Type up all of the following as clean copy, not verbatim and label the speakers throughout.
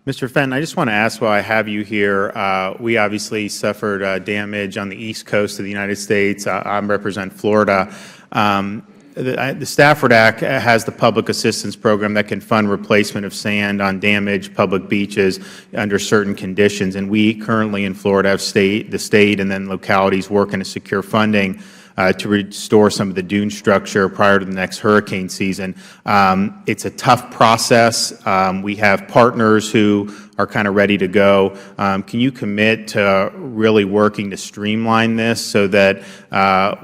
Speaker 1: Mr. Fenton, I just want to ask while I have you here, we obviously suffered damage on the east coast of the United States. I represent Florida. The Stafford Act has the public assistance program that can fund replacement of sand on damaged public beaches under certain conditions. And we currently in Florida have the state and then localities working to secure funding to restore some of the dune structure prior to the next hurricane season. It's a tough process. We have partners who are kind of ready to go. Can you commit to really working to streamline this so that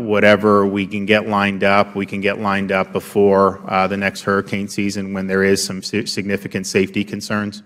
Speaker 1: whatever we can get lined up, we can get lined up before the next hurricane season when there is some significant safety concerns?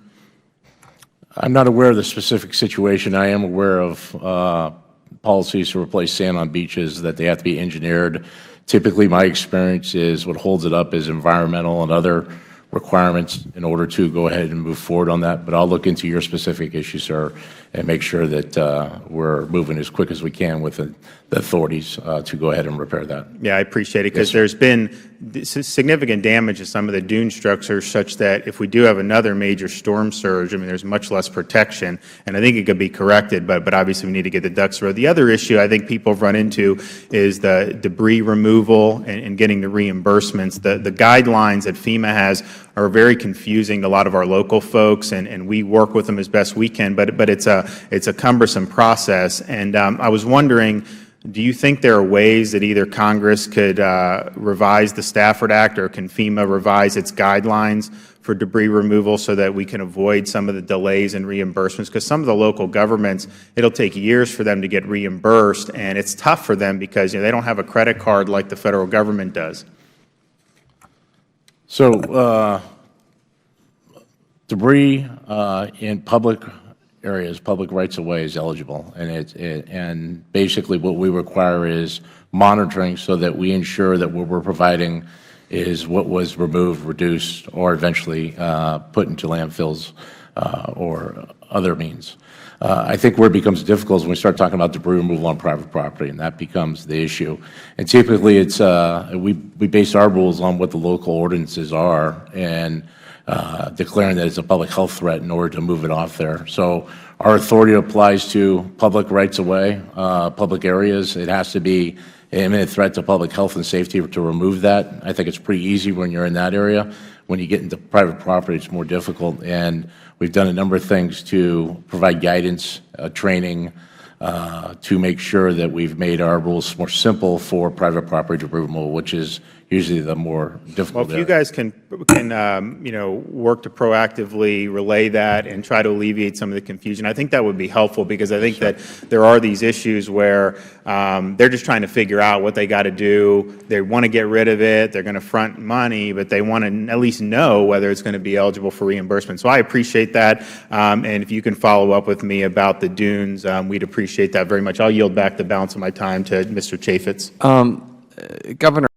Speaker 2: I'm not aware of the specific situation. I am aware of policies to replace sand on beaches, that they have to be engineered. Typically, my experience is what holds it up is environmental and other requirements in order to go ahead and move forward on that. But I'll look into your specific issue, sir, and make sure that we're moving as quick as we can with the authorities to go ahead and repair that.
Speaker 1: Yeah, I appreciate it, because there's been significant damage to some of the dune structures such that if we do have another major storm surge, I mean, there's much less protection, and I think it could be corrected, but obviously we need to get the ducks in a row. The other issue I think people have run into is the debris removal and getting the reimbursements. The guidelines that FEMA has are very confusing to a lot of our local folks, and we work with them as best we can, but it's a cumbersome process. And I was wondering, do you think there are ways that either Congress could revise the Stafford Act, or can FEMA revise its guidelines for debris removal so that we can avoid some of the delays in reimbursements? Because some of the local governments, it'll take years for them to get reimbursed, and it's tough for them because they don't have a credit card like the federal government does.
Speaker 2: So debris in public areas, public rights-of-way is eligible, and basically what we require is monitoring so that we ensure that what we're providing is what was removed, reduced, or eventually put into landfills or other means. I think where it becomes difficult is when we start talking about debris removal on private property, and that becomes the issue. And typically, it's we base our rules on what the local ordinances are, and declaring that it's a public health threat in order to move it off there. So our authority applies to public rights-of-way, public areas. It has to be an imminent threat to public health and safety to remove that. I think it's pretty easy when you're in that area. When you get into private property, it's more difficult. And we've done a number of things to provide guidance, training, to make sure that we've made our rules more simple for private property debris removal, which is usually the more difficult.
Speaker 1: Well, if you guys can work to proactively relay that and try to alleviate some of the confusion, I think that would be helpful, because I think that there are these issues where they're just trying to figure out what they got to do. They want to get rid of it. They're going to front money, but they want to at least know whether it's going to be eligible for reimbursement. So I appreciate that, and if you can follow up with me about the dunes, we'd appreciate that very much. I'll yield back the balance of my time to Mr. Chaffetz.
Speaker 3: Governor,